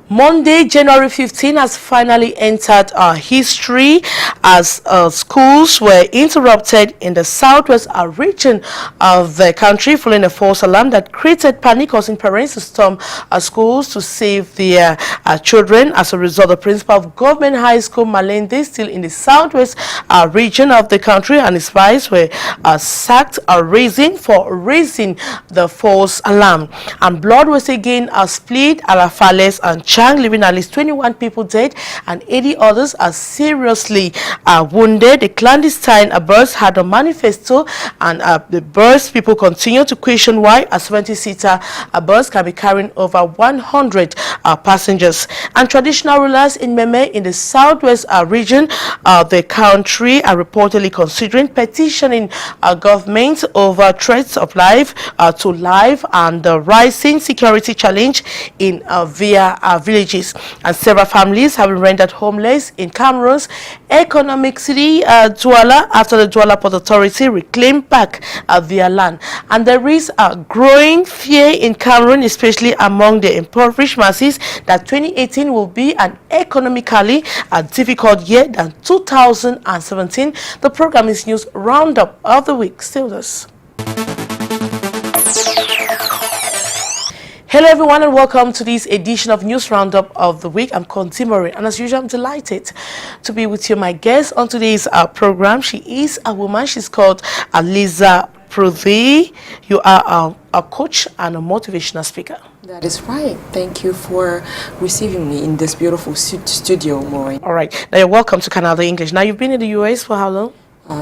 Monday, January 15 has finally entered our history as schools were interrupted in the southwest region of the country following a false alarm that created panic, causing parents to storm schools to save their children. As a result, the principal of Government High School Malende, still in the southwest region of the country, and his wives were sacked for raising the false alarm. And blood was again split at Alafales and Chang, leaving at least 21 people dead and 80 others are seriously wounded. The clandestine bus had a manifesto, and the bus people continue to question why a 70-seater bus can be carrying over 100 passengers. And traditional rulers in Meme in the southwest region of the country are reportedly considering petitioning government over threats of life and the rising security challenge in their villages. And several families have been rendered homeless in Cameroon's economic city Douala after the Douala Port Authority reclaimed back their land. And there is a growing fear in Cameroon, especially among the impoverished masses, that 2018 will be an economically difficult year than 2017. The program is News Roundup of the Week. Still this. Hello everyone and welcome to this edition of News Roundup of the Week. I'm Contimori, and as usual I'm delighted to be with you. My guest on today's program, she is a woman. She's called Lisa Pruthi. You are a coach and a motivational speaker. That is right. Thank you for receiving me in this beautiful studio, Maureen. All right. Now you're welcome to Canada English. Now you've been in the US for how long?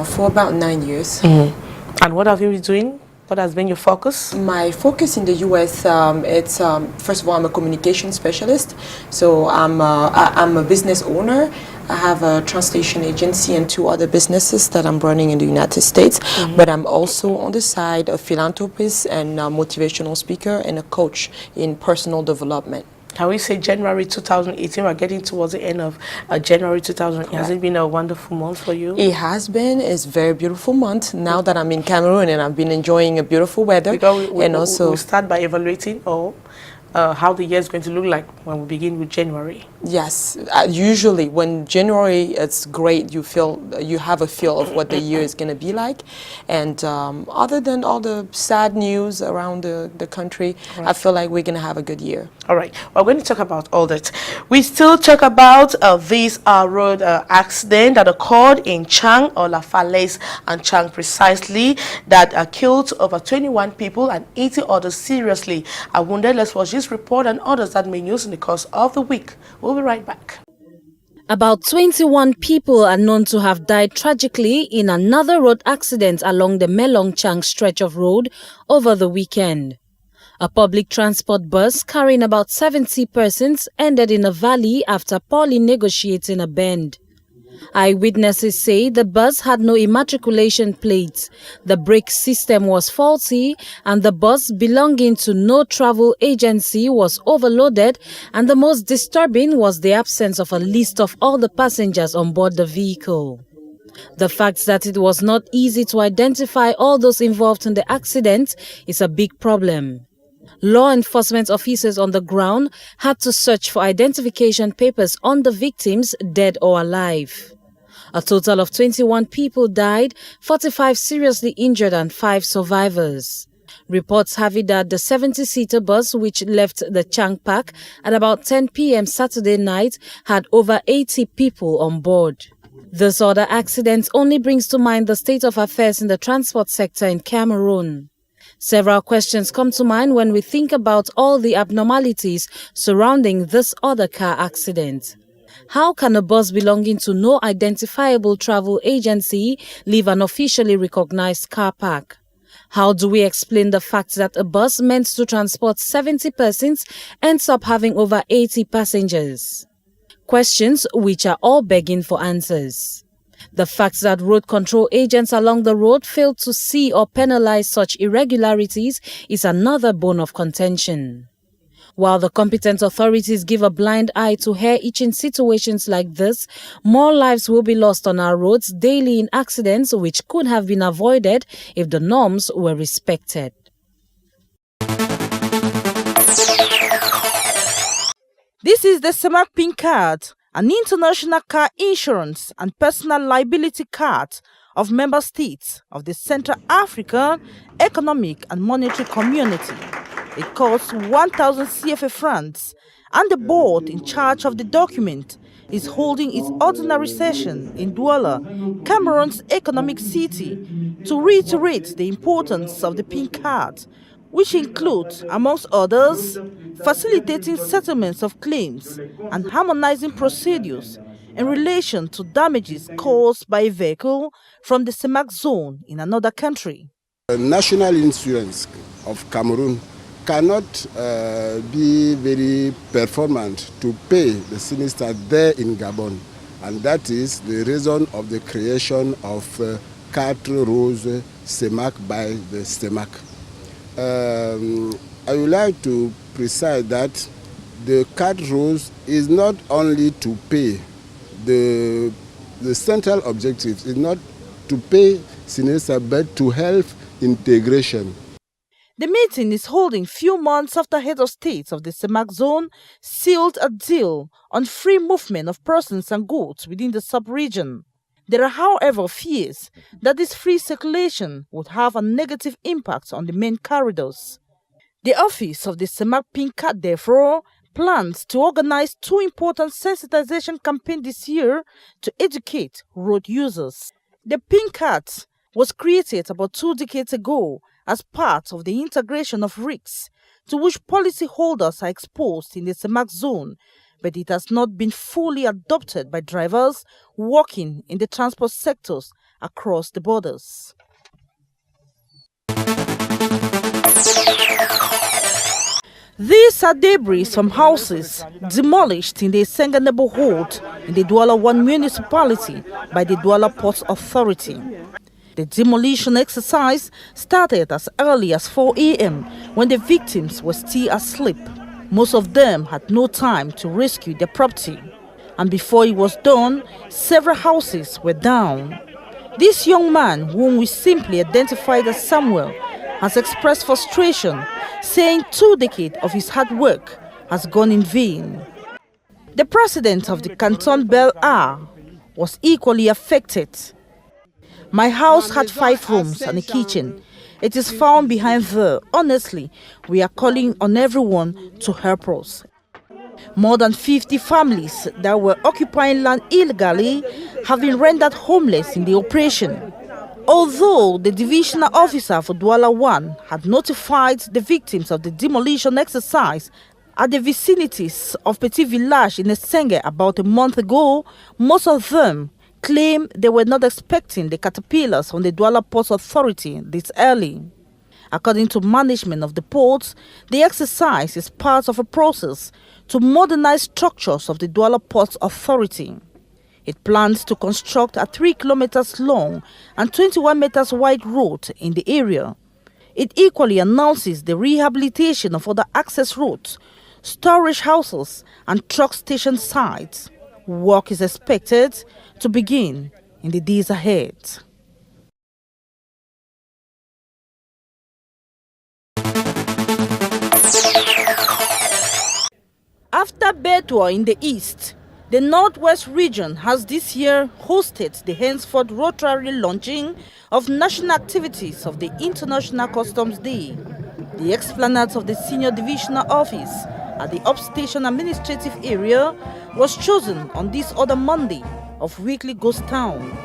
For about 9 years. And what have you been doing? What has been your focus? My focus in the U.S., it's first of all, I'm a communication specialist. So I'm a business owner. I have a translation agency and 2 other businesses that I'm running in the United States. But I'm also on the side a philanthropist and a motivational speaker and a coach in personal development. Can we say January 2018? We're getting towards the end of January 2018. Has it been a wonderful month for you? It has been. It's a very beautiful month. Now that I'm in Cameroon and I've been enjoying a beautiful weather. Because we start by evaluating how the year is going to look like when we begin with January. Yes, usually when January, it's great. You have a feel of what the year is going to be like, and other than all the sad news around the country, right, I feel like we're going to have a good year. All right, we're going to talk about all that. We still talk about this road accident that occurred in Chang, or Alafales and Chang precisely, that killed over 21 people and 80 others seriously wounded. Let's watch this report and others that may news in the course of the week. We'll be right back. About 21 people are known to have died tragically in another road accident along the Melong Chang stretch of road over the weekend. A public transport bus carrying about 70 persons ended in a valley after poorly negotiating a bend. Eyewitnesses say the bus had no immatriculation plates, the brake system was faulty, and the bus belonging to no travel agency was overloaded, and the most disturbing was the absence of a list of all the passengers on board the vehicle. The fact that it was not easy to identify all those involved in the accident is a big problem. Law enforcement officers on the ground had to search for identification papers on the victims, dead or alive. A total of 21 people died, 45 seriously injured and 5 survivors. Reports have it that the 70-seater bus, which left the Chang Park at about 10 p.m. Saturday night, had over 80 people on board. This other accident only brings to mind the state of affairs in the transport sector in Cameroon. Several questions come to mind when we think about all the abnormalities surrounding this other car accident. How can a bus belonging to no identifiable travel agency leave an officially recognized car park? How do we explain the fact that a bus meant to transport 70 persons ends up having over 80 passengers? Questions which are all begging for answers. The fact that road control agents along the road failed to see or penalize such irregularities is another bone of contention. While the competent authorities give a blind eye to hair-itch in situations like this, more lives will be lost on our roads daily in accidents which could have been avoided if the norms were respected. This This is the CEMAC PIN card, an international car insurance and personal liability card of member states of the Central African Economic and Monetary Community. It costs 1,000 CFA francs, and the board in charge of the document is holding its ordinary session in Douala, Cameroon's economic city, to reiterate the importance of the PIN card, which includes, amongst others, facilitating settlements of claims and harmonizing procedures in relation to damages caused by a vehicle from the CEMAC zone in another country. The national insurance of Cameroon cannot be very performant to pay the sinister there in Gabon, and that is the reason of the creation of Quatre Roses CEMAC by the CEMAC. I would like to precise that the Quatre Roses is not only to pay the central objective is not to pay sinister but to help integration. The meeting is holding few months after head of states of the CEMAC zone sealed a deal on free movement of persons and goods within the sub-region. There are, however, fears that this free circulation would have a negative impact on the main corridors. The office of the CEMAC PIN card, therefore, plans to organize 2 important sensitization campaigns this year to educate road users. The PIN card was created about 2 decades ago as part of the integration of risks to which policyholders are exposed in the CEMAC zone, but it has not been fully adopted by drivers working in the transport sectors across the borders. These are debris from houses demolished in the Esenga neighborhood in the Douala 1 municipality by the Douala Port Authority. The demolition exercise started as early as 4 a.m. when the victims were still asleep. Most of them had no time to rescue their property, and before it was done, several houses were down. This young man, whom we simply identified as Samuel, has expressed frustration, saying 2 decades of his hard work has gone in vain. The president of the Canton Bel Air was equally affected. My house had 5 rooms and a kitchen. It is found behind there. Honestly, we are calling on everyone to help us. More than 50 families that were occupying land illegally have been rendered homeless in the operation. Although the divisional officer for Douala 1 had notified the victims of the demolition exercise at the vicinities of Petit Village in Esenga about a month ago, most of them claim they were not expecting the caterpillars on the Douala Port Authority this early. According to management of the ports, the exercise is part of a process to modernize structures of the Douala Port Authority. It plans to construct a 3 kilometers long and 21 meters wide road in the area. It equally announces the rehabilitation of other access roads, storage houses and truck station sites. Work is expected to begin in the days ahead. After Betua in the east, the Northwest region has this year hosted the henceforth Rotary launching of national activities of the International Customs Day. The explanade of the Senior Divisional Office at the Upstation Administrative Area was chosen on this other Monday of weekly Ghost Town.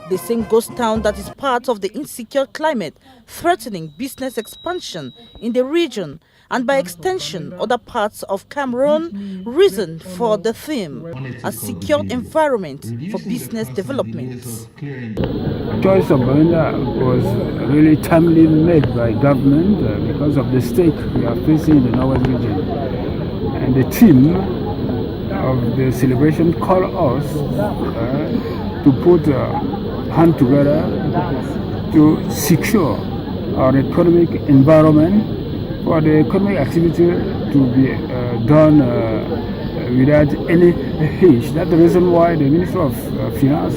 The same ghost town that is part of the insecure climate threatening business expansion in the region and by extension other parts of Cameroon, reason for the theme, a secure environment for business development. The choice of Belinda was really timely made by government because of the stake we are facing in the Northwest region. And the theme of the celebration called us to put hand together to secure our economic environment for the economic activity to be done without any hitch. That's the reason why the Minister of Finance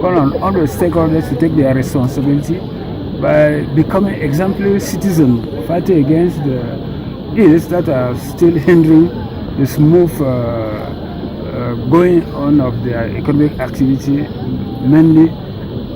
called on all the stakeholders to take their responsibility by becoming exemplary citizens fighting against the ills that are still hindering the smooth going on of their economic activity, mainly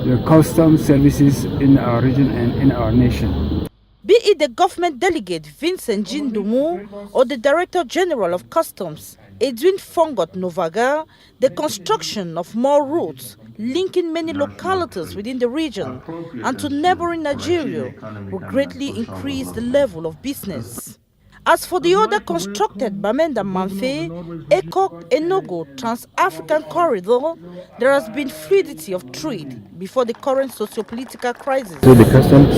the customs services in our region and in our nation. Be it the government delegate Vincent Jindumu or the Director General of Customs Edwin Fongot Novaga, the construction of more routes linking many localities within the region and to neighboring Nigeria will greatly increase the level of business. As for the other constructed Bamenda Manfe, Ekok Enugu Trans-African Corridor, there has been fluidity of trade before the current socio-political crisis. So the customs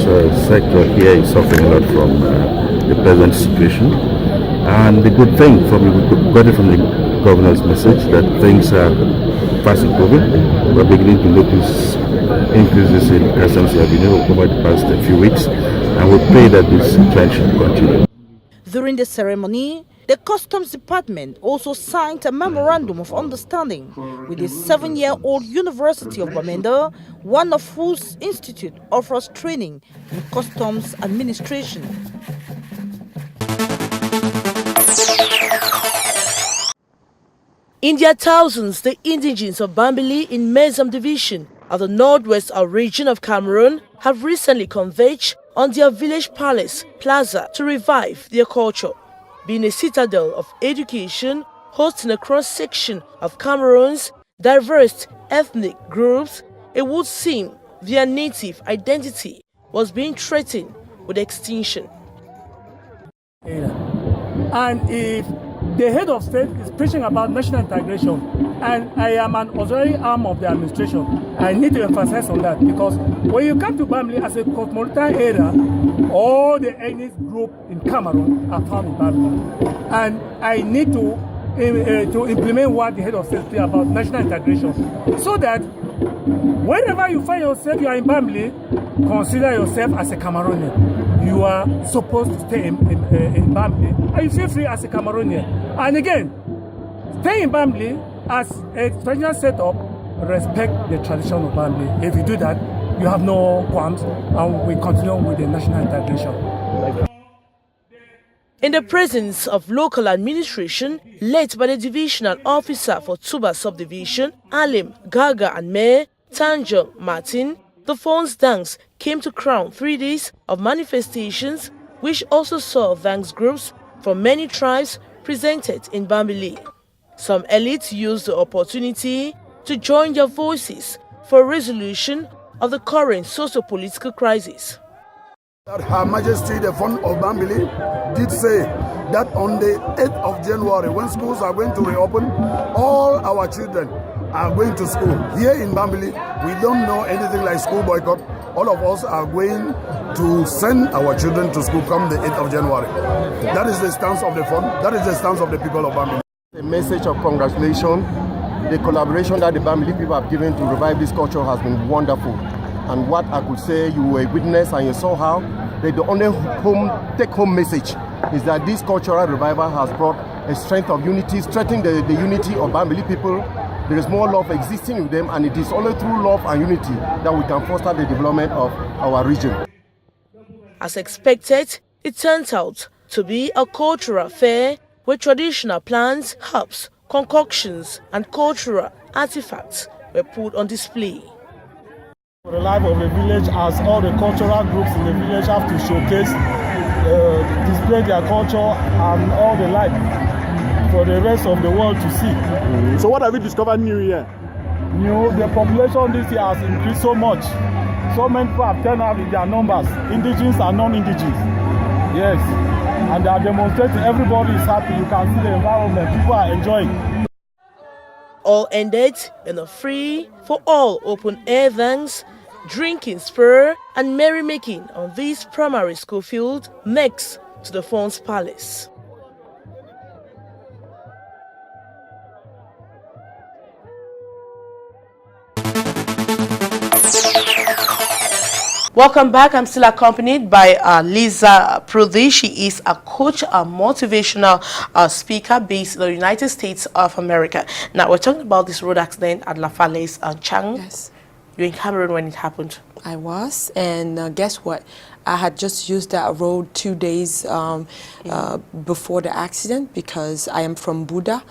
sector here is suffering a lot from the present situation, and the good thing we got it from the governor's message that things are fast improving. We're beginning to notice increases in customs revenue over the past few weeks, and we pray that this trend should continue. During the ceremony, the Customs Department also signed a memorandum of understanding with the 7-year-old University of Bamenda, one of whose institute offers training in customs administration. In their thousands, the indigenes of Bambili in Mezam Division of the Northwest region of Cameroon have recently converged on their village palace plaza to revive their culture. Being a citadel of education, hosting a cross-section of Cameroon's diverse ethnic groups, it would seem their native identity was being threatened with extinction. And if the head of state is preaching about national integration, and I am an auxiliary arm of the administration, I need to emphasize on that, because when you come to Bambili as a cosmopolitan area, all the ethnic group in Cameroon are found in Bambili. And I need to implement what the head of state said about national integration, so that wherever you find yourself, you are in Bambili, consider yourself as a Cameroonian. You are supposed to stay in Bambili, and you feel free as a Cameroonian. And again, stay in Bambili as a traditional setup, respect the tradition of Bambili. If you do that, you have no qualms, and we continue with the national integration. In the presence of local administration led by the divisional officer for Tuba subdivision, Alim Gaga and Mayor Tanjo Martin, the Phones Dance came to crown 3 days of manifestations, which also saw dance groups from many tribes presented in Bambili. Some elites used the opportunity to join their voices for a resolution of the current socio-political crisis. Her Majesty the Fund of Bambili did say that on the 8th of January, when schools are going to reopen, all our children are going to school. Here in Bambili, we don't know anything like school boycott. All of us are going to send our children to school come the 8th of January. That is the stance of the fund. That is the stance of the people of Bambili. A message of congratulations. The collaboration that the Bambili people have given to revive this culture has been wonderful. And what I could say, you were a witness and you saw how the only take-home message is that this cultural revival has brought a strength of unity, strengthening the unity of Bambili people. There is more love existing with them, and it is only through love and unity that we can foster the development of our region. As expected, it turned out to be a cultural fair where traditional plants, herbs, concoctions, and cultural artifacts were put on display. For the life of the village, as all the cultural groups in the village have to showcase, display their culture and all the life for the rest of the world to see. So what have you discovered new here? The population this year has increased so much. So many people have turned out in their numbers, indigenous and non-indigenous. Yes, and they are demonstrating, everybody is happy. You can see the environment, people are enjoying. All ended in a free-for-all open-air dance, drinking spur, and merrymaking on this primary school field next to the Phones Palace. Welcome back. I'm still accompanied by Lisa Prudi. She is a coach, a motivational speaker based in the United States of America. Now, we're talking about this road accident at La Falaise, Chang. Yes. You're in Cameroon when it happened. I was, and guess what? I had just used that road 2 days before the accident because I am from Buda.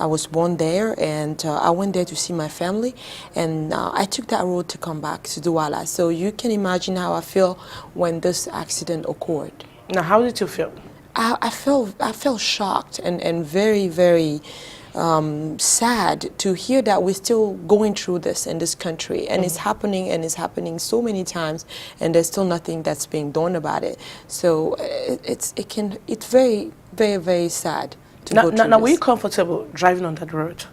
I was born there, and I went there to see my family, and I took that road to come back to Douala. So you can imagine how I feel when this accident occurred. Now, how did you feel? I felt shocked and very, very sad to hear that we're still going through this in this country, and it's happening so many times, and there's still nothing that's being done about it. So it's very, very, very sad. Now, were you comfortable driving on that road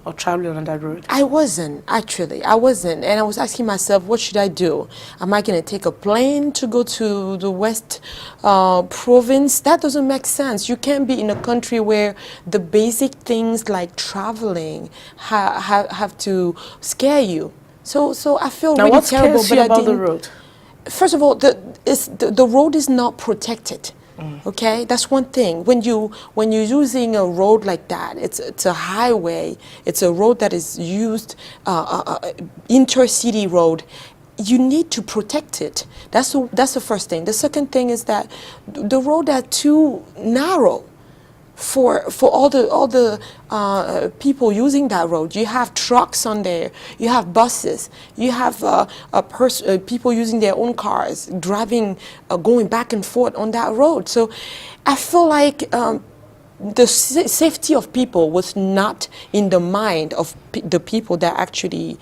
or traveling on that road? I wasn't, actually. I wasn't. And I was asking myself, what should I do? Am I going to take a plane to go to the West Province? That doesn't make sense. You can't be in a country where the basic things like traveling have to scare you. So I feel really terrible. What scares you about the road? First of all, the road is not protected. Okay, that's one thing. When you're using a road like that, it's a highway. It's a road that is used, intercity road. You need to protect it. That's the first thing. The second thing is that the road are too narrow for all the people using that road. You have trucks on there, you have buses, you have people using their own cars, driving, going back and forth on that road. So I feel like the safety of people was not in the mind of the people that actually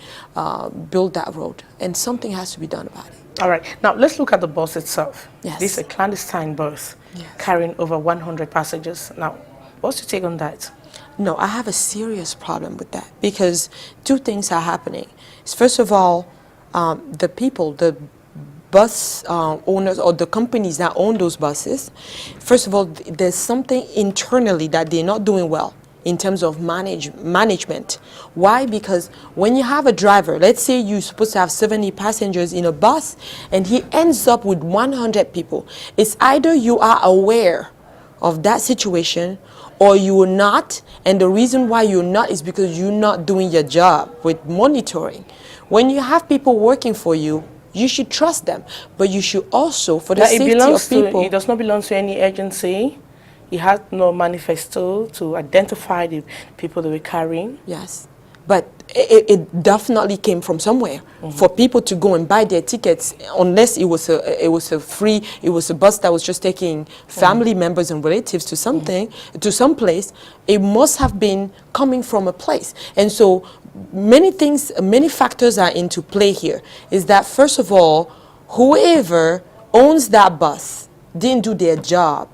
built that road, and something has to be done about it. All right, now let's look at the bus itself. Yes. This is a clandestine bus carrying over 100 passengers. Now, what's your take on that? No, I have a serious problem with that because two things are happening. First of all, the people, the bus owners or the companies that own those buses, first of all, there's something internally that they're not doing well in terms of management. Why? Because when you have a driver, let's say you're supposed to have 70 passengers in a bus and he ends up with 100 people, it's either you are aware of that situation or you are not, and the reason why you're not is because you're not doing your job with monitoring. When you have people working for you, you should trust them, but you should also, for the safety of people... It does not belong to any agency. He had no manifesto to identify the people that were carrying. Yes, but it definitely came from somewhere for people to go and buy their tickets, unless it was a bus that was just taking family members and relatives to something, to some place. It must have been coming from a place. And so many factors are into play here. Is that, first of all, whoever owns that bus didn't do their job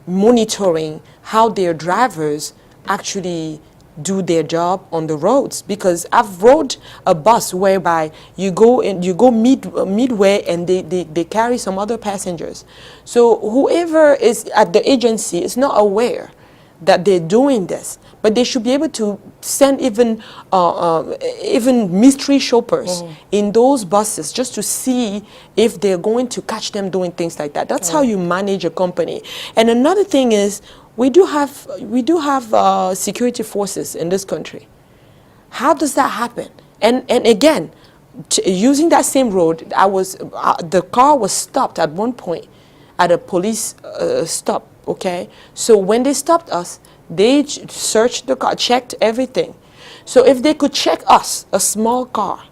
monitoring how their drivers actually do their job on the roads. Because I've rode a bus whereby you go midway and they carry some other passengers. So whoever is at the agency is not aware that they're doing this, but they should be able to send even mystery shoppers in those buses just to see if they're going to catch them doing things like that. That's how you manage a company. And another thing is, we do have security forces in this country. How does that happen? And again, using that same road, the car was stopped at one point at a police stop. Okay, so when they stopped us, they searched the car, checked everything. So if they could check us, a small car,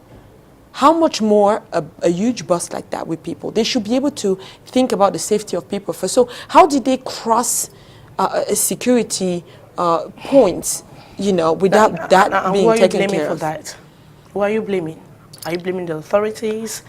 how much more a huge bus like that with people? They should be able to think about the safety of people first. So how did they cross security points, without that being taken care of? Who are you blaming for that? Who are you blaming? Are you blaming the authorities?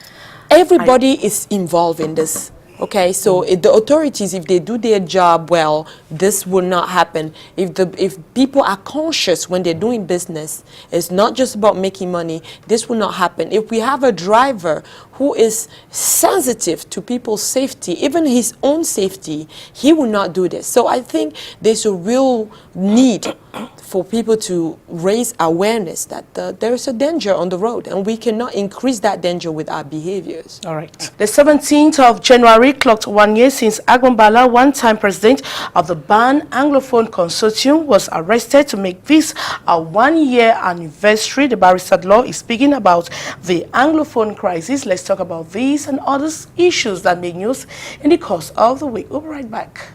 Everybody is involved in this. Okay, so if the authorities, if they do their job well, this will not happen. If people are conscious when they're doing business, it's not just about making money, this will not happen. If we have a driver who is sensitive to people's safety, even his own safety, he will not do this. So I think there's a real need for people to raise awareness that there is a danger on the road, and we cannot increase that danger with our behaviors. All right. The 17th of January clocked 1 year since Agbombala, one-time president of the Ban Anglophone Consortium, was arrested. To make this a 1-year anniversary, the barrister law is speaking about the Anglophone crisis. Let's talk about these and other issues that make news in the course of the week. We'll be right back.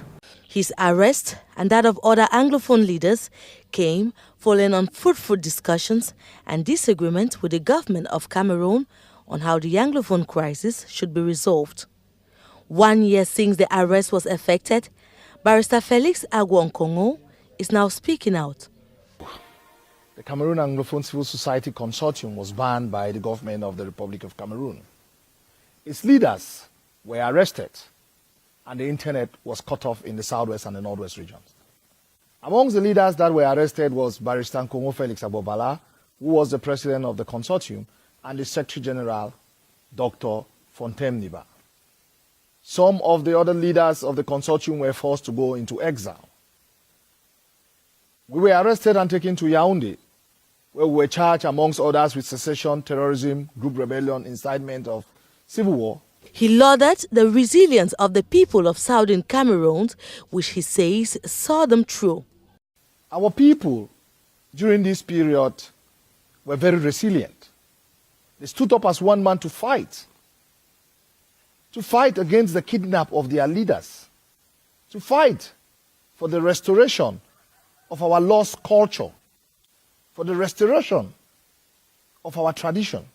His arrest and that of other Anglophone leaders came following unfruitful discussions and disagreement with the government of Cameroon on how the Anglophone crisis should be resolved. 1 year since the arrest was effected, Barrister Felix Agwonkongo is now speaking out. The Cameroon Anglophone Civil Society Consortium was banned by the government of the Republic of Cameroon. Its leaders were arrested, and the internet was cut off in the southwest and the northwest regions. Amongst the leaders that were arrested was Barrister Nkongo Felix Agbombala, who was the president of the consortium, and the Secretary General, Dr. Fontem Niba. Some of the other leaders of the consortium were forced to go into exile. We were arrested and taken to Yaoundé, where we were charged, amongst others, with secession, terrorism, group rebellion, incitement of civil war. He lauded the resilience of the people of southern Cameroon, which he says saw them through. Our people, during this period, were very resilient. They stood up as one man to fight against the kidnap of their leaders, to fight for the restoration of our lost culture, for the restoration of our tradition.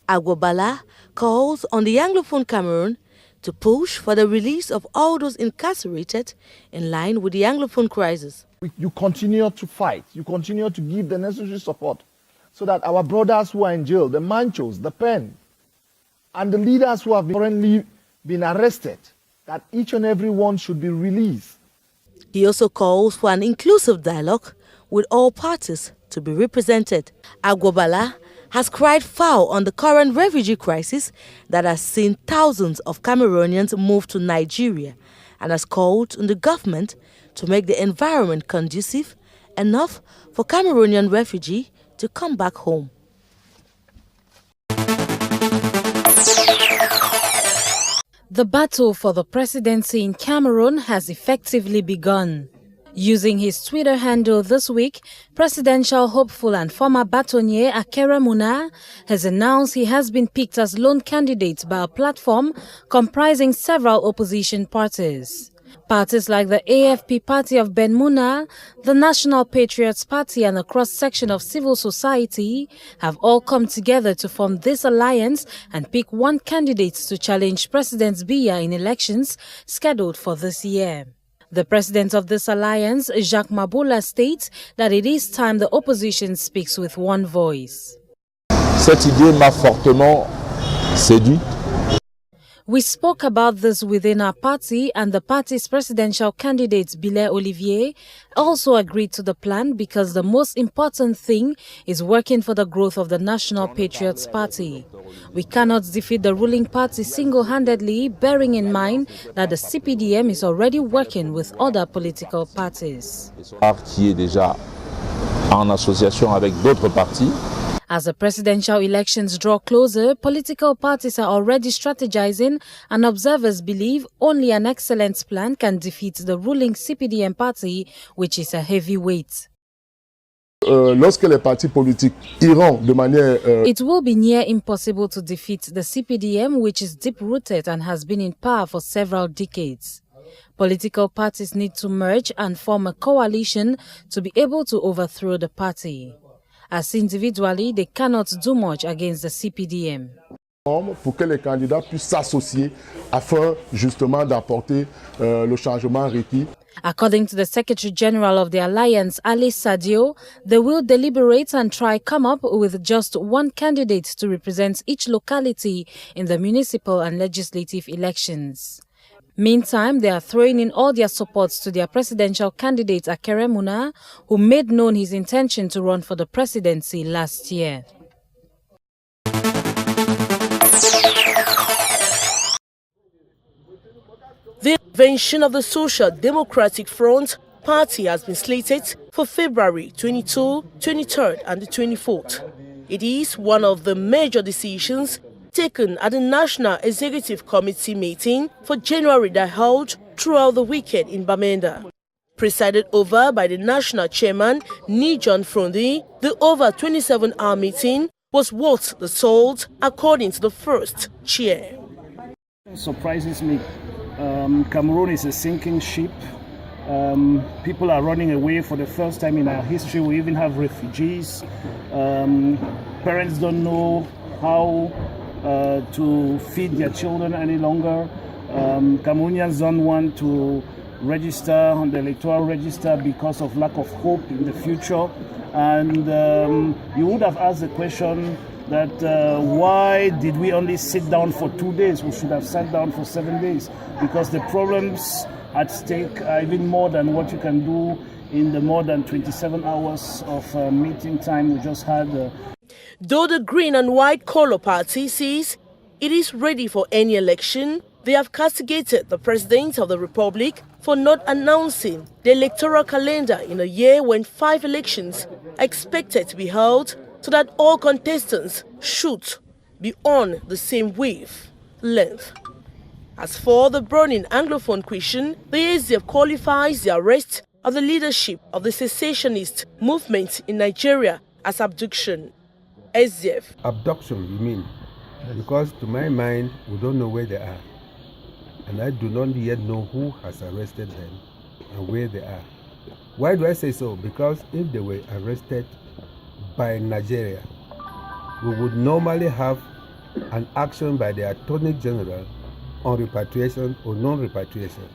Agbombala calls on the Anglophone Cameroon to push for the release of all those incarcerated in line with the Anglophone crisis. You continue to fight, you continue to give the necessary support so that our brothers who are in jail, the Manchos, the Pen, and the leaders who have currently been arrested, that each and every one should be released. He also calls for an inclusive dialogue with all parties to be represented. Agbombala has cried foul on the current refugee crisis that has seen thousands of Cameroonians move to Nigeria, and has called on the government to make the environment conducive enough for Cameroonian refugees to come back home. The battle for the presidency in Cameroon has effectively begun. Using his Twitter handle this week, presidential hopeful and former bâtonnier Akere Muna has announced he has been picked as lone candidate by a platform comprising several opposition parties. Parties like the AFP Party of Ben Muna, the National Patriots Party, and a cross-section of civil society have all come together to form this alliance and pick one candidate to challenge President Biya in elections scheduled for this year. The president of this alliance, Jacques Maboula, states that it is time the opposition speaks with one voice. Cette idée m'a fortement séduit. We spoke about this within our party, and the party's presidential candidate, Bilay Olivier, also agreed to the plan because the most important thing is working for the growth of the National Patriots Party. We cannot defeat the ruling party single-handedly, bearing in mind that the CPDM is already working with other political parties. Qui est déjà en association avec d'autres partis. As the presidential elections draw closer, political parties are already strategizing, and observers believe only an excellent plan can defeat the ruling CPDM party, which is a heavyweight. Lorsque les partis politiques iront de manière... It will be near impossible to defeat the CPDM, which is deep-rooted and has been in power for several decades. Political parties need to merge and form a coalition to be able to overthrow the party. As individually, they cannot do much against the CPDM. Pour que les candidats puissent s'associer afin justement d'apporter le changement requis. According to the Secretary General of the Alliance, Ali Sadio, they will deliberate and try come up with just one candidate to represent each locality in the municipal and legislative elections. Meantime, they are throwing in all their supports to their presidential candidate Akere Muna, who made known his intention to run for the presidency last year. The invention of the Social Democratic Front Party has been slated for February 22, 23rd and the 24th. It is one of the major decisions taken at the National Executive Committee meeting for January that held throughout the weekend in Bamenda. Presided over by the National Chairman, Ni John Frondi, the over 27-hour meeting was worth the salt, according to the first chair. It surprises me. Cameroon is a sinking ship. People are running away for the first time in our history. We even have refugees. Parents don't know how to feed their children any longer. Cameroonians don't want to register on the electoral register because of lack of hope in the future. And you would have asked the question that why did we only sit down for 2 days? We should have sat down for 7 days, because the problems at stake are even more than what you can do in the more than 27 hours of meeting time we just had. Though the Green and White Color Party says it is ready for any election, they have castigated the President of the Republic for not announcing the electoral calendar in a year when 5 elections are expected to be held, so that all contestants should be on the same wavelength. As for the burning Anglophone question, the ASF qualifies the arrest of the leadership of the secessionist movement in Nigeria as abduction. ASF. Abduction, you mean? Because to my mind, we don't know where they are. And I do not yet know who has arrested them and where they are. Why do I say so? Because if they were arrested by Nigeria, we would normally have an action by the Attorney General on repatriation or non-repatriation,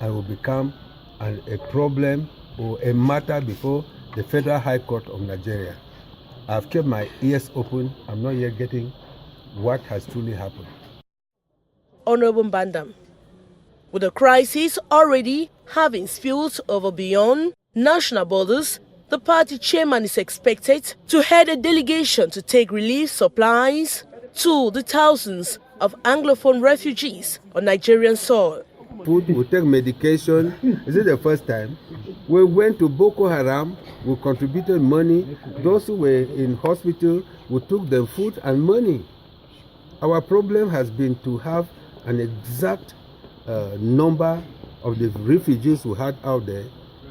and will become a problem or a matter before the Federal High Court of Nigeria. I've kept my ears open. I'm not yet getting what has truly happened. Honorable Bandam, with the crisis already having spilled over beyond national borders, the party chairman is expected to head a delegation to take relief supplies to the thousands of Anglophone refugees on Nigerian soil. Food, we take medication. Is it the first time? We went to Boko Haram, we contributed money. Those who were in hospital, we took them food and money. Our problem has been to have an exact number of the refugees we had out there,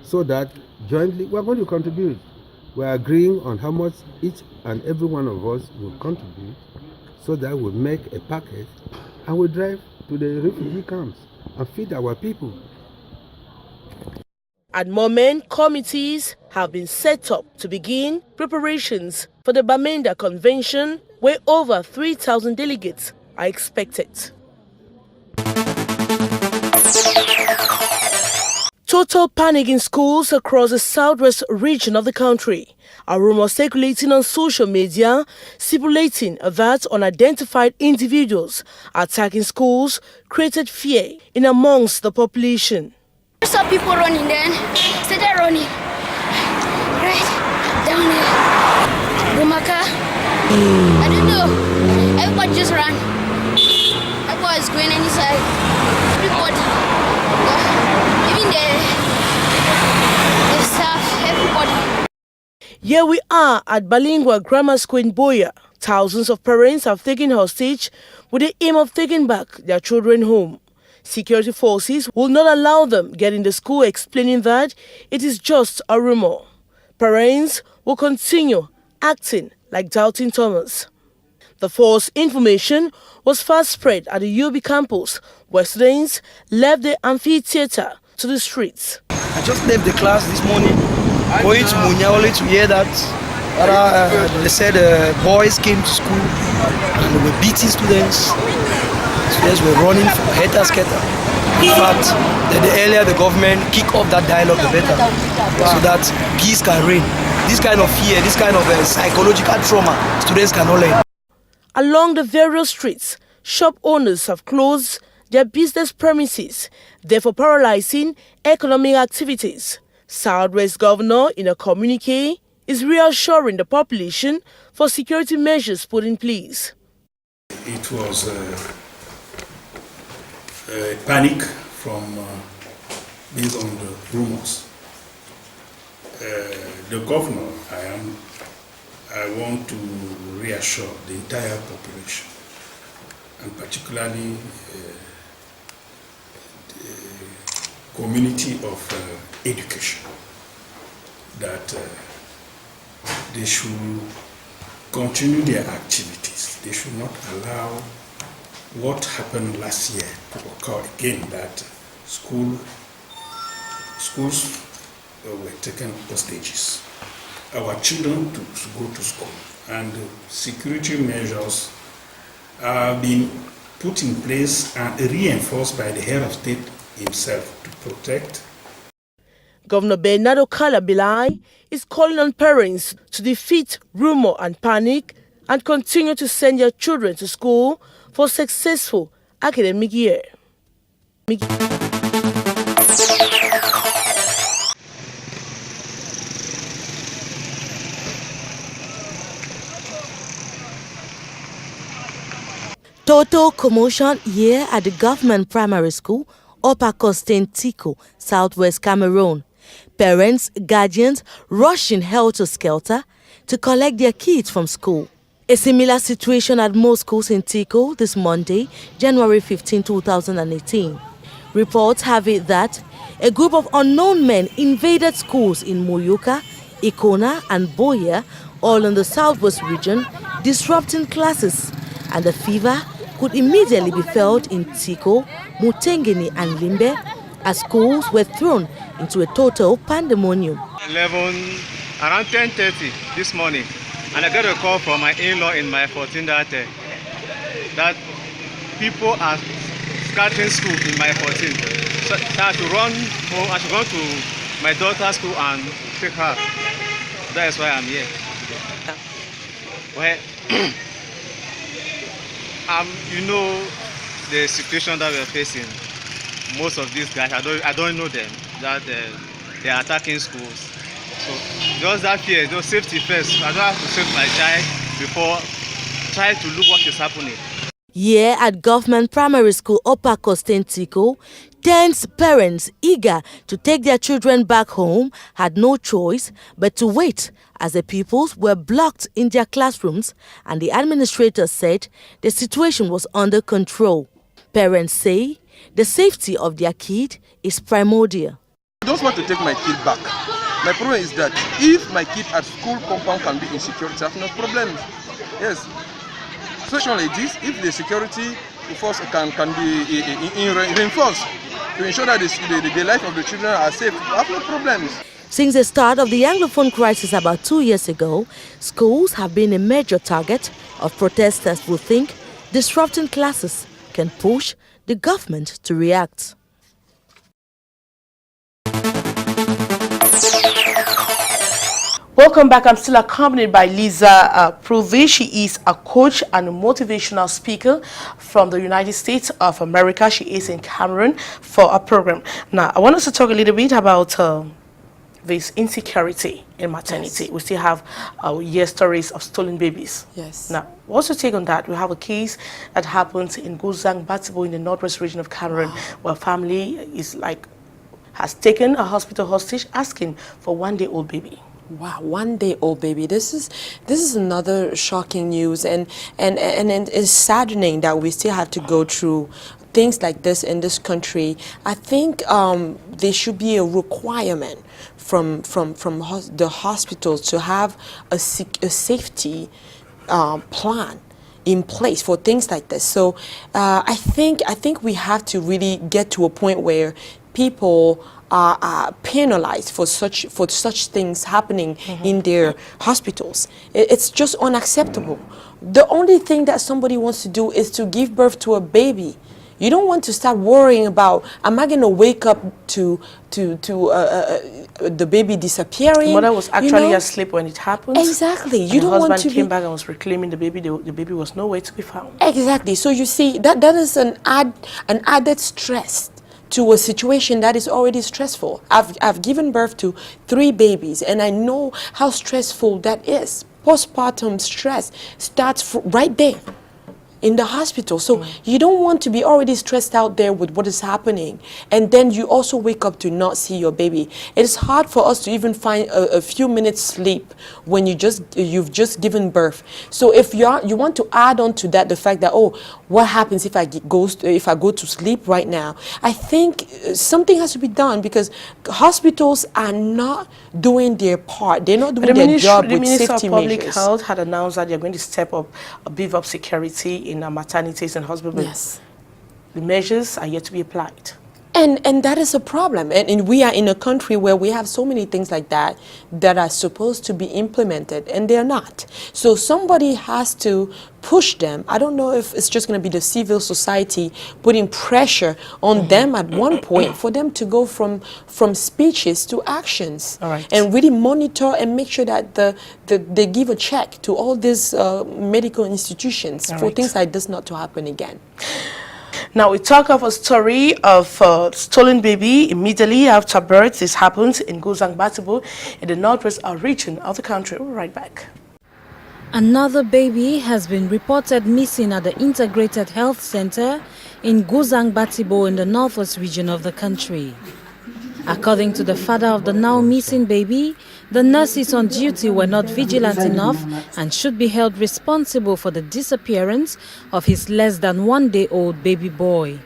so that jointly we are going to contribute. We are agreeing on how much each and every one of us will contribute, so that we make a package and we drive to the refugee camps and feed our people. At the moment, committees have been set up to begin preparations for the Bamenda Convention, where over 3,000 delegates are expected. Total panic in schools across the southwest region of the country. A rumor circulating on social media stipulating that unidentified individuals attacking schools created fear in amongst the population. I saw people running, then started running right down here. Bumaka. I don't know. Everybody just ran. Everybody was going inside. Everybody. Even the staff, everybody. Here we are at Balingwa Grammar School in Boya. Thousands of parents have taken hostage with the aim of taking back their children home. Security forces will not allow them get in the school, explaining that it is just a rumor. Parents will continue acting like Doubting Thomas. The false information was fast spread at the UB campus, where students left the amphitheater to the streets. I just left the class this morning, going to Munya only to hear that they said boys came to school and they were beating students. Students were running for head scatter. In fact, the earlier the government kick off that dialogue, the better, so that peace can reign. This kind of fear, this kind of psychological trauma, students cannot learn. Along the various streets, shop owners have closed their business premises, therefore paralyzing economic activities. Southwest Governor, in a communique, is reassuring the population for security measures put in place. It was a panic from based on the rumors. the governor, I want to reassure the entire population, and particularly the community of education, that they should continue their activities. They should not allow what happened last year to occur again, that schools were taken hostages. Our children to go to school, and security measures are being put in place and reinforced by the head of state himself to protect. Governor Bernardo Calabilai is calling on parents to defeat rumor and panic and continue to send their children to school for a successful academic year. Total commotion here at the government primary school, Upper Costain Tiko, southwest Cameroon. Parents, guardians rushing helter-skelter to collect their kids from school. A similar situation at most schools in Tiko this Monday, January 15, 2018. Reports have it that a group of unknown men invaded schools in Moyoka, Ikona and Boya, all in the southwest region, disrupting classes, and the fever could immediately be felt in Tiko, Mutengeni and Limbe as schools were thrown into a total pandemonium. Around 10:30 this morning, and I got a call from my in-law in my 14 that people are scattering school in my 14. So I had to run home, I should run to my daughter's school and take her. That is why I'm here. Well, you know the situation that we're facing. Most of these guys, I don't know them, that they are attacking schools. So just that fear, just safety first. I don't have to save my child before try to look what is happening. Here at Government Primary School Upper Costain Tiko, tense parents eager to take their children back home had no choice but to wait as the pupils were blocked in their classrooms and the administrator said the situation was under control. Parents say the safety of their kid is primordial. I don't want to take my kid back. My problem is that if my kid at school compound can be in security, I have no problems. Yes. Situation like this, if the security force can be reinforced to ensure that the life of the children are safe, I have no problems. Since the start of the Anglophone crisis about 2 years ago, schools have been a major target of protesters who think disrupting classes can push the government to react. Welcome back. I'm still accompanied by Lisa Pruvi. She is a coach and a motivational speaker from the United States of America. She is in Cameroon for a program. Now, I want us to talk a little bit about this insecurity in maternity. Yes. We still have stories of stolen babies. Yes. Now, what's your take on that? We have a case that happened in Guzang Batibo in the northwest region of Cameroon, where a family has taken a hospital hostage asking for one-day-old baby. Wow, one-day-old baby. This is another shocking news, and it's saddening that we still have to go through things like this in this country. I think there should be a requirement from the hospitals to have a safety plan in place for things like this. So I think we have to really get to a point where people are penalized for such things happening in their hospitals. It's just unacceptable. The only thing that somebody wants to do is to give birth to a baby. You don't want to start worrying about, am I going to wake up to the baby disappearing? The mother was actually asleep when it happened. Exactly. You don't want to. The husband came back and was reclaiming the baby. The baby was nowhere to be found. Exactly. So you see, that is an added stress to a situation that is already stressful. I've given birth to 3 babies, and I know how stressful that is. Postpartum stress starts right there. in the hospital. So you don't want to be already stressed out there with what is happening, and then you also wake up to not see your baby. It's hard for us to even find a few minutes sleep when you've just given birth. So if you want to add on to that the fact that, oh, what happens if I go to sleep right now? I think something has to be done, because hospitals are not doing their part. They're not doing their job with safety measures. The Minister of Public Health had announced that they're going to step up, beef up security in maternities and hospitals. Yes. The measures are yet to be applied. And that is a problem. And we are in a country where we have so many things like that that are supposed to be implemented, and they're not. So somebody has to push them. I don't know if it's just going to be the civil society putting pressure on them at one point for them to go from speeches to actions. All right. And really monitor and make sure that they give a check to all these medical institutions for things like this not to happen again. Now we talk of a story of stolen baby immediately after birth. This happened in Guzang Batibo in the northwest region of the country. We'll be right back. Another baby has been reported missing at the Integrated Health Center in Guzang Batibo in the northwest region of the country. According to the father of the now missing baby, the nurses on duty were not vigilant enough and should be held responsible for the disappearance of his less than 1 day old baby boy.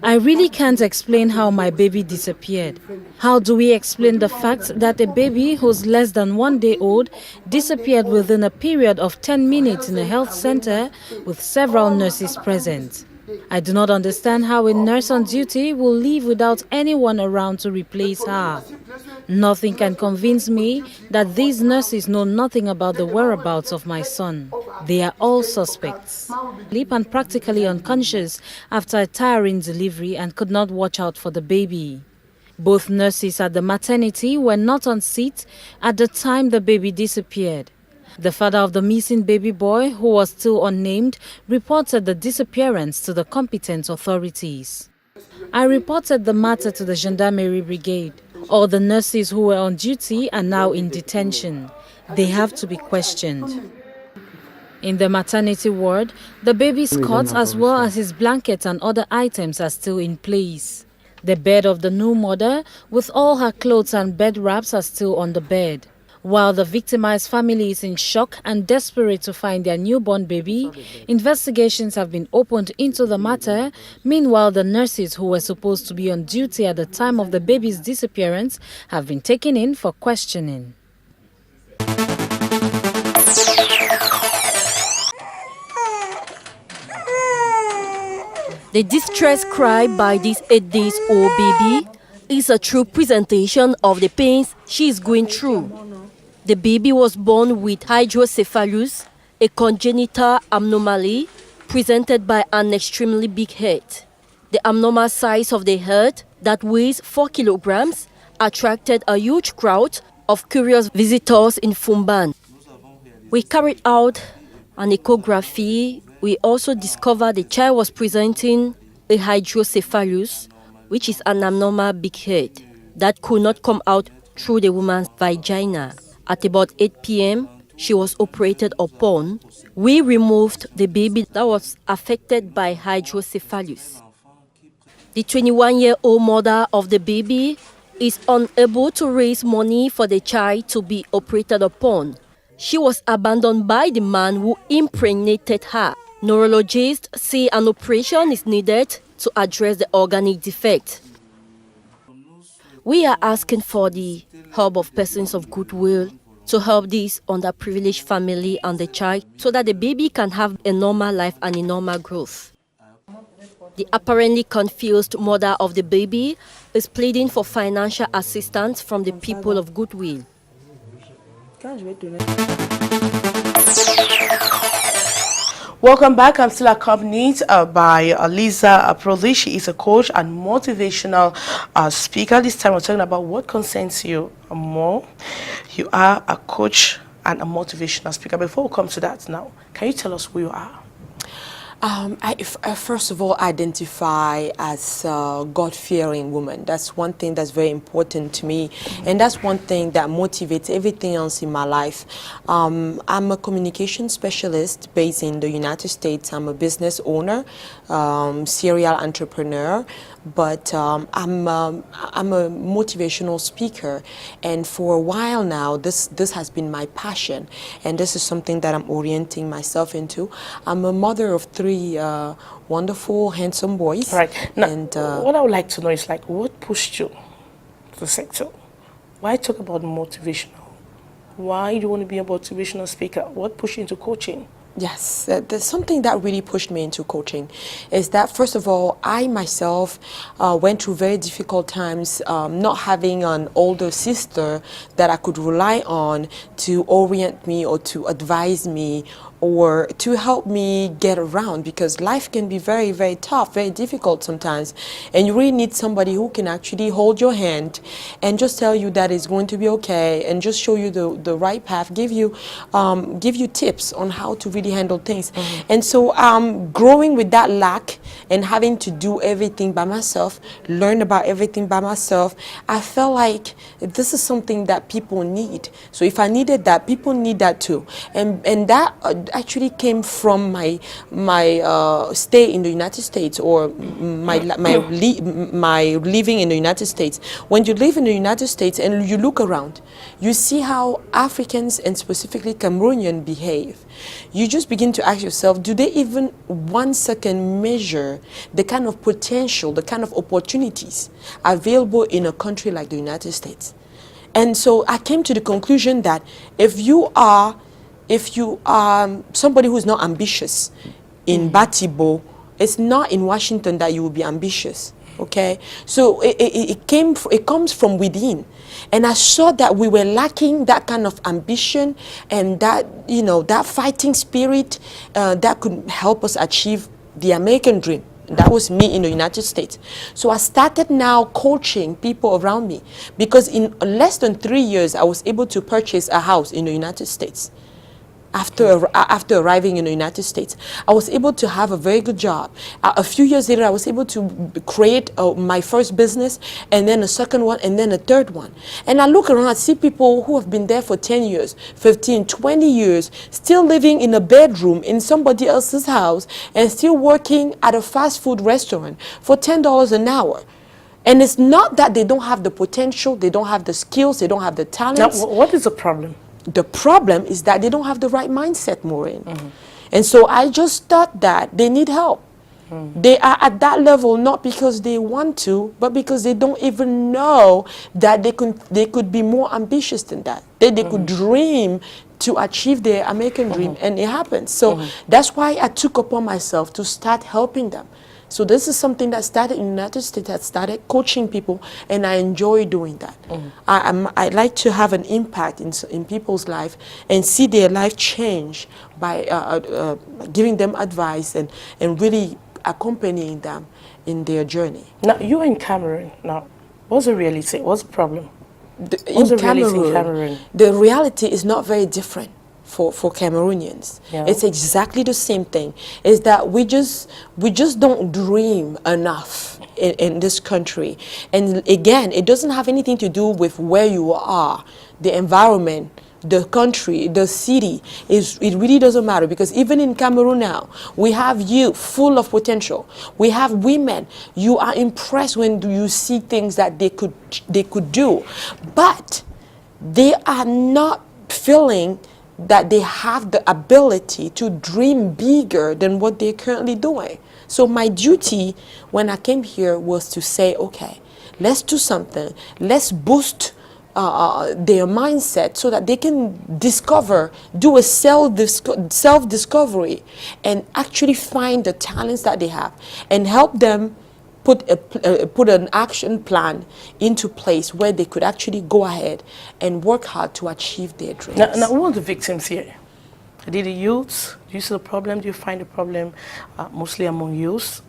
I really can't explain how my baby disappeared. How do we explain the fact that a baby who's less than 1 day old disappeared within a period of 10 minutes in a health center with several nurses present? I do not understand how a nurse on duty will leave without anyone around to replace her. Nothing can convince me that these nurses know nothing about the whereabouts of my son. They are all suspects. Sleep and practically unconscious after a tiring delivery and could not watch out for the baby. Both nurses at the maternity were not on seat at the time the baby disappeared. The father of the missing baby boy, who was still unnamed, reported the disappearance to the competent authorities. I reported the matter to the Gendarmerie Brigade. All the nurses who were on duty are now in detention. They have to be questioned. In the maternity ward, the baby's cot as well as his blanket and other items are still in place. The bed of the new mother, with all her clothes and bed wraps, are still on the bed. While the victimized family is in shock and desperate to find their newborn baby, investigations have been opened into the matter. Meanwhile, the nurses who were supposed to be on duty at the time of the baby's disappearance have been taken in for questioning. The distress cry by this 8-day-old baby is a true presentation of the pains she is going through. The baby was born with hydrocephalus, a congenital anomaly presented by an extremely big head. The abnormal size of the head, that weighs 4 kilograms, attracted a huge crowd of curious visitors in Fumban. We carried out an echography. We also discovered the child was presenting a hydrocephalus, which is an abnormal big head that could not come out through the woman's vagina. At about 8 p.m., she was operated upon. We removed the baby that was affected by hydrocephalus. The 21-year-old mother of the baby is unable to raise money for the child to be operated upon. She was abandoned by the man who impregnated her. Neurologists say an operation is needed to address the organic defect. We are asking for the help of persons of goodwill to help this underprivileged family and the child so that the baby can have a normal life and a normal growth. The apparently confused mother of the baby is pleading for financial assistance from the people of goodwill. Welcome back. I'm still accompanied by Lisa Proli. She is a coach and motivational speaker. This time we're talking about what concerns you more. You are a coach and a motivational speaker. Before we come to that now, can you tell us who you are? First of all, identify as a God-fearing woman. That's one thing that's very important to me, and that's one thing that motivates everything else in my life. I'm a communication specialist based in the United States. I'm a business owner, serial entrepreneur, but I'm a motivational speaker, and for a while now, this has been my passion, and this is something that I'm orienting myself into. I'm a mother of 3 wonderful, handsome boys. Right. Now, and what I would like to know is, like, what pushed you to the sector? Why talk about motivational? Why do you want to be a motivational speaker? What pushed you into coaching? Yes, there's something that really pushed me into coaching is that, first of all, I myself went through very difficult times, not having an older sister that I could rely on to orient me or to advise me or to help me get around, because life can be very, very tough, very difficult sometimes, and you really need somebody who can actually hold your hand and just tell you that it's going to be okay, and just show you the right path, give you tips on how to really handle things. And so growing with that lack and having to do everything by myself, learn about everything by myself, I felt like this is something that people need. So if I needed that, people need that too, and that actually came from my stay in the United States, or my living in the United States. When you live in the United States and you look around, you see how Africans and specifically Cameroonian behave. You just begin to ask yourself, do they even 1 second measure the kind of potential, the kind of opportunities available in a country like the United States? And so I came to the conclusion that if you are somebody who is not ambitious in Batibo, it's not in Washington that you will be ambitious. Okay, so it comes from within, and I saw that we were lacking that kind of ambition and that that fighting spirit that could help us achieve the American dream. That was me in the United States. So I started now coaching people around me, because in less than 3 years I was able to purchase a house in the United States. After arriving in the United States, I was able to have a very good job. A few years later, I was able to create my first business, and then a second one, and then a third one. And I look around, I see people who have been there for 10 years, 15, 20 years, still living in a bedroom in somebody else's house, and still working at a fast food restaurant for $10 an hour. And it's not that they don't have the potential, they don't have the skills, they don't have the talents. Now, what is the problem? The problem is that they don't have the right mindset, Maureen. And so I just thought that they need help. They are at that level not because they want to, but because they don't even know that they could be more ambitious than that. They could dream to achieve their American dream, and it happens. So that's why I took upon myself to start helping them. So this is something that started in the United States, that started coaching people, and I enjoy doing that. I like to have an impact in people's life and see their life change by giving them advice and really accompanying them in their journey. Now, you're in Cameroon. Now, what's the reality? What's the problem? In Cameroon, the reality is not very different for Cameroonians. Yeah. It's exactly the same thing. Is that we just don't dream enough in this country. And again, it doesn't have anything to do with where you are, the environment, the country, the city. It really doesn't matter, because even in Cameroon now, we have youth full of potential. We have women. You are impressed when you see things that they could do, but they are not feeling that they have the ability to dream bigger than what they're currently doing. So my duty when I came here was to say, okay, let's do something. Let's boost their mindset so that they can do a self-discovery and actually find the talents that they have, and help them put an action plan into place where they could actually go ahead and work hard to achieve their dreams. Now who are the victims here? Are they the youths? Do you see the problem? Do you find the problem mostly among youths?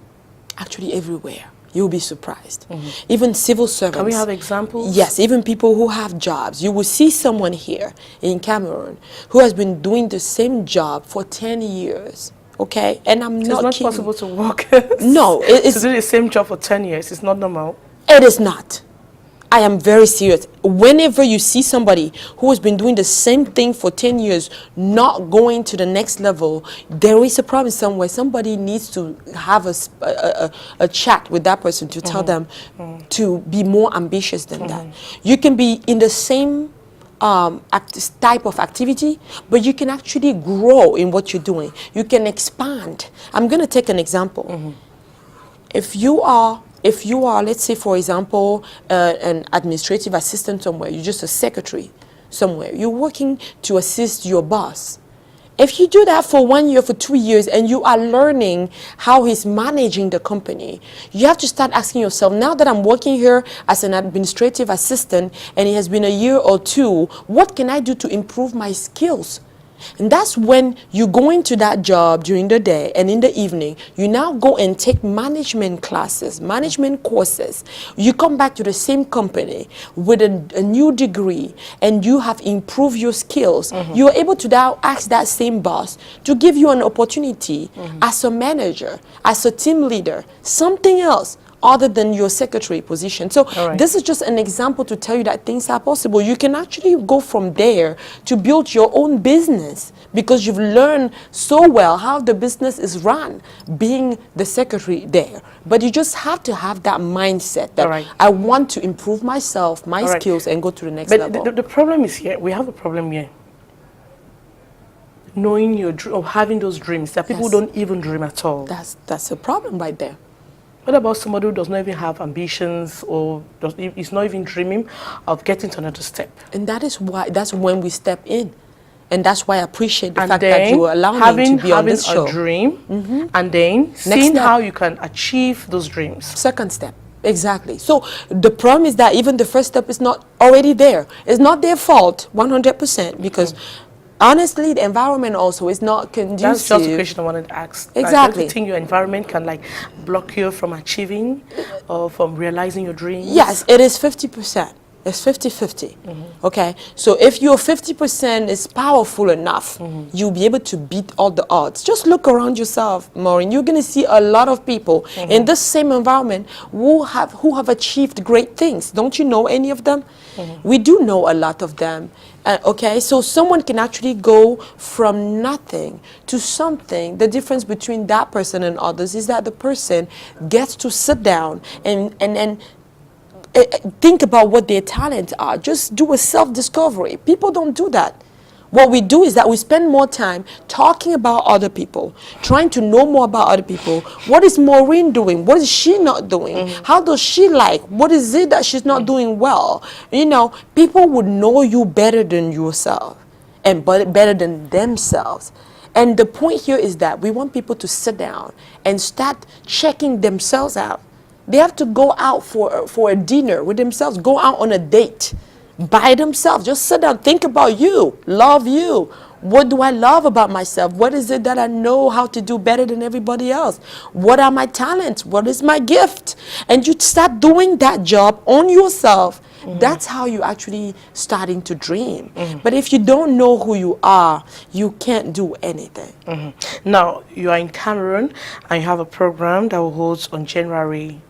Actually, everywhere. You'll be surprised. Even civil servants. Can we have examples? Yes, even people who have jobs. You will see someone here in Cameroon who has been doing the same job for 10 years. okay? And I'm It's not not kidding. possible to work. No, to do the same job for 10 years. It's not normal. It is not. I am very serious. Whenever you see somebody who has been doing the same thing for 10 years, not going to the next level, there is a problem somewhere. Somebody needs to have a chat with that person to tell them to be more ambitious than that. You can be in the same type of activity, but you can actually grow in what you're doing. You can expand. I'm going to take an example. If you are, let's say, for example, an administrative assistant somewhere, you're just a secretary somewhere, you're working to assist your boss. If you do that for 1 year, for 2 years, and you are learning how he's managing the company, you have to start asking yourself, now that I'm working here as an administrative assistant, and it has been a year or two, what can I do to improve my skills? And that's when you go into that job during the day, and in the evening, you now go and take management classes, management courses. You come back to the same company with a new degree, and you have improved your skills. You're able to now ask that same boss to give you an opportunity as a manager, as a team leader, something else other than your secretary position. So this is just an example to tell you that things are possible. You can actually go from there to build your own business because you've learned so well how the business is run being the secretary there. But you just have to have that mindset that I want to improve myself, my skills, and go to the next level. But the problem is here, we have a problem here. Knowing your or having those dreams that people don't even dream at all. That's a problem right there. What about somebody who does not even have ambitions or is not even dreaming of getting to another step? And that's when we step in. And that's why I appreciate the fact that you allow me to be on this show. Having a dream and then seeing how you can achieve those dreams. Second step. Exactly. So the problem is that even the first step is not already there. It's not their fault 100% because honestly, the environment also is not conducive. That's just the question I wanted to ask. Exactly. Do you think your environment can block you from achieving or from realizing your dreams? Yes, it is 50%. It's 50-50. Okay? So if your 50% is powerful enough, you'll be able to beat all the odds. Just look around yourself, Maureen. You're going to see a lot of people in this same environment who have achieved great things. Don't you know any of them? We do know a lot of them. Okay, so someone can actually go from nothing to something. The difference between that person and others is that the person gets to sit down and think about what their talents are. Just do a self-discovery. People don't do that. What we do is that we spend more time talking about other people, trying to know more about other people. What is Maureen doing? What is she not doing? How does she like? What is it that she's not doing well? You know, people would know you better than yourself and better than themselves. And the point here is that we want people to sit down and start checking themselves out. They have to go out for a dinner with themselves, go out on a date by themselves. Just sit down, think about you, love you. What do I love about myself? What is it that I know how to do better than everybody else? What are my talents? What is my gift? And you start doing that job on yourself. That's how you actually starting to dream. But if you don't know who you are, you can't do anything. Now, you are in Cameroon and you have a program that will hold on January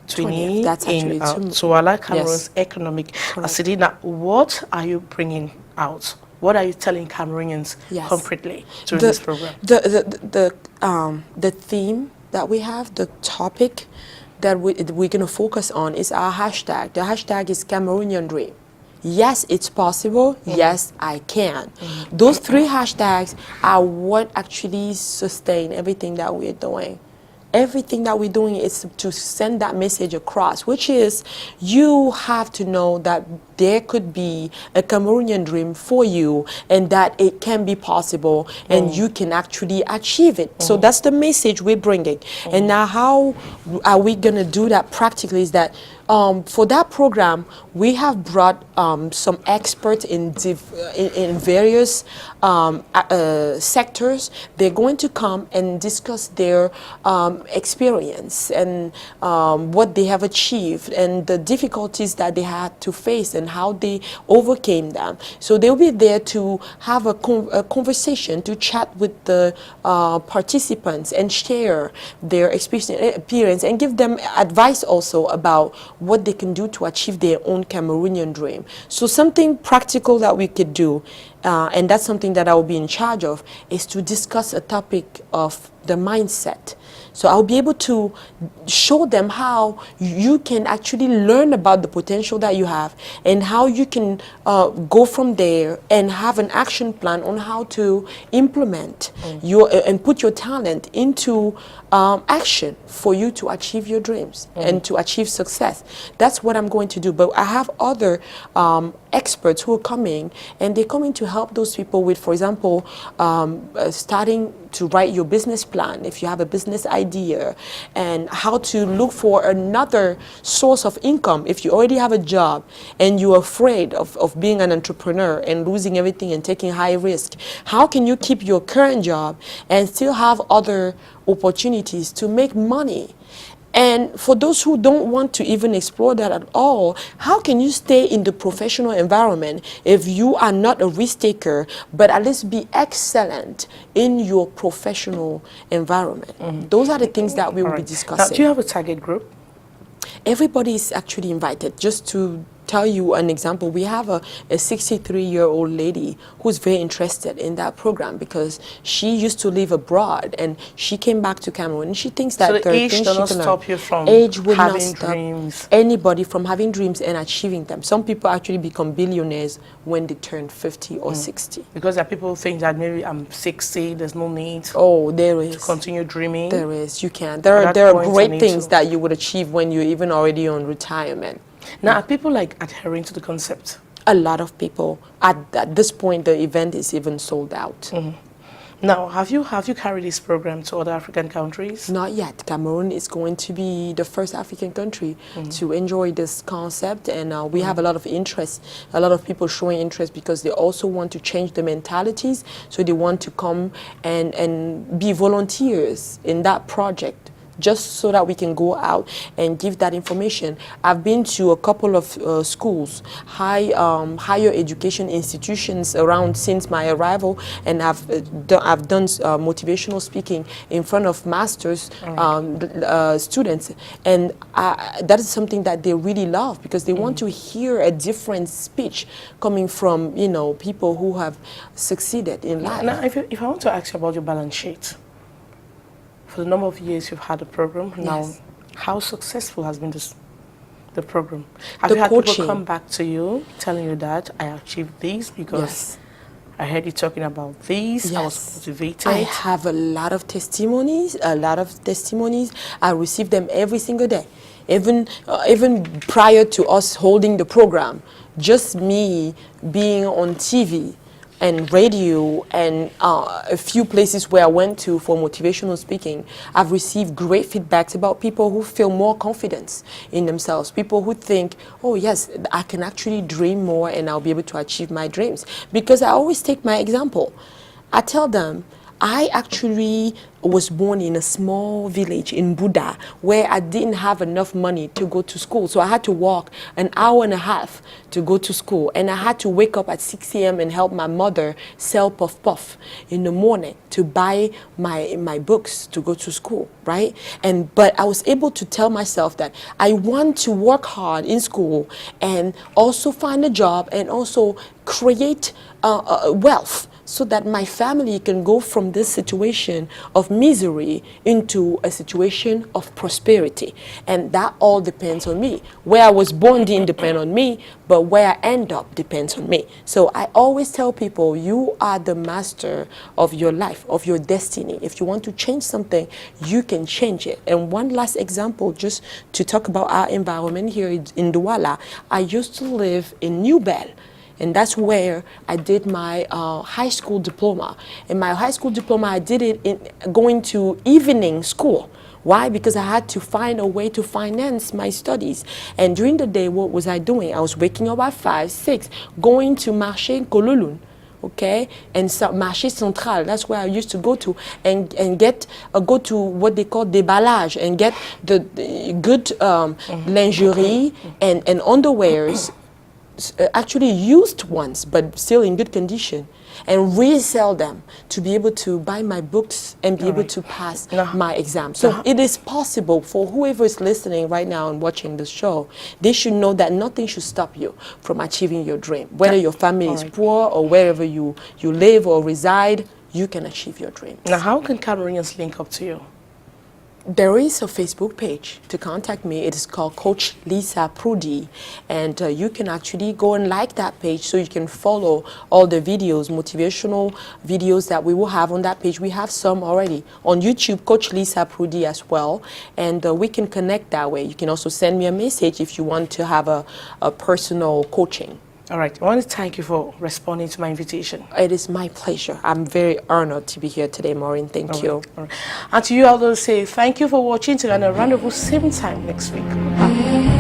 20th. That's actually in Douala, Cameroon's economic city. Now, what are you bringing out? What are you telling Cameroonians concretely through this program? The theme that we have, the topic that we're going to focus on is our hashtag. The hashtag is Cameroonian Dream. Yes, it's possible. Yes, I can. Those three hashtags are what actually sustain everything that we're doing. Everything that we're doing is to send that message across, which is you have to know that there could be a Cameroonian dream for you and that it can be possible and you can actually achieve it. So that's the message we're bringing. And now how are we going to do that practically is that for that program, we have brought some experts in various sectors. They're going to come and discuss their experience and what they have achieved and the difficulties that they had to face and how they overcame them. So they'll be there to have a conversation, to chat with the participants and share their experience and give them advice also about what they can do to achieve their own Cameroonian dream. So something practical that we could do, and that's something that I will be in charge of, is to discuss a topic of the mindset. So I'll be able to show them how you can actually learn about the potential that you have and how you can go from there and have an action plan on how to implement and put your talent into action for you to achieve your dreams and to achieve success. That's what I'm going to do. But I have other experts who are coming, and they're coming to help those people with, for example, starting to write your business plan if you have a business idea, and how to look for another source of income if you already have a job and you're afraid of being an entrepreneur and losing everything and taking high risk. How can you keep your current job and still have other opportunities to make money? And for those who don't want to even explore that at all, how can you stay in the professional environment if you are not a risk taker, but at least be excellent in your professional environment? Those are the things that we will be discussing. Now, do you have a target group? Everybody is actually invited. Just to tell you an example, we have a 63-year-old lady who's very interested in that program because she used to live abroad and she came back to Cameroon, and she thinks that so the age things does not she can stop you from age will not having stop dreams. anybody from having dreams and achieving them. Some people actually become billionaires when they turn 50 or 60. Because there are people who think that maybe I'm 60, there's no need there is to continue dreaming. There is. You can. There are great things that you would achieve when you're even already on retirement. Now, are people like adhering to the concept? A lot of people. At this point, the event is even sold out. Now, have you carried this program to other African countries? Not yet. Cameroon is going to be the first African country to enjoy this concept, and we have a lot of interest, a lot of people showing interest because they also want to change the mentalities, so they want to come and be volunteers in that project, just so that we can go out and give that information. I've been to a couple of schools, higher education institutions around since my arrival, and I've done motivational speaking in front of masters students, and that is something that they really love because they want to hear a different speech coming from people who have succeeded in life. Now, if I want to ask you about your balance sheet, for the number of years you've had the program, now how successful has been the program? Have you had people come back to you telling you that I achieved this because I heard you talking about this, I was motivated? I have a lot of testimonies, I receive them every single day. Even prior to us holding the program, just me being on TV and radio and a few places where I went to for motivational speaking, I've received great feedbacks about people who feel more confidence in themselves, people who think, oh yes, I can actually dream more and I'll be able to achieve my dreams. Because I always take my example. I tell them, I actually was born in a small village in Buda where I didn't have enough money to go to school. So I had to walk an hour and a half to go to school. And I had to wake up at 6 a.m. and help my mother sell puff puff in the morning to buy my books to go to school, right? But I was able to tell myself that I want to work hard in school and also find a job and also create wealth, so that my family can go from this situation of misery into a situation of prosperity. And that all depends on me. Where I was born didn't depend on me, but where I end up depends on me. So I always tell people, you are the master of your life, of your destiny. If you want to change something, you can change it. And one last example, just to talk about our environment here in Douala. I used to live in New Bell. And that's where I did my high school diploma. In my high school diploma, I did it in going to evening school, Why? Because I had to find a way to finance my studies. And during the day, what was I doing? I was waking up at 5, 6, going to Marché Kololun. Okay, and so Marché Central, that's where I used to go to and get go to what they call déballage and get the good lingerie and underwears, actually used ones but still in good condition, and resell them to be able to buy my books and be able to pass my exam. So it is possible for whoever is listening right now and watching the show. They should know that nothing should stop you from achieving your dream. Whether your family is poor or wherever you live or reside, you can achieve your dream. Now, how can Cameroonians link up to you? There is a Facebook page to contact me. It is called Coach Lisa Prudi, and you can actually go and like that page so you can follow all the videos, motivational videos that we will have on that page. We have some already on YouTube, Coach Lisa Prudi as well, and we can connect that way. You can also send me a message if you want to have a personal coaching. All right. I want to thank you for responding to my invitation. It is my pleasure. I'm very honored to be here today, Maureen. Thank you. All right. And to you, I will say thank you for watching. Till a rendezvous same time next week. Bye.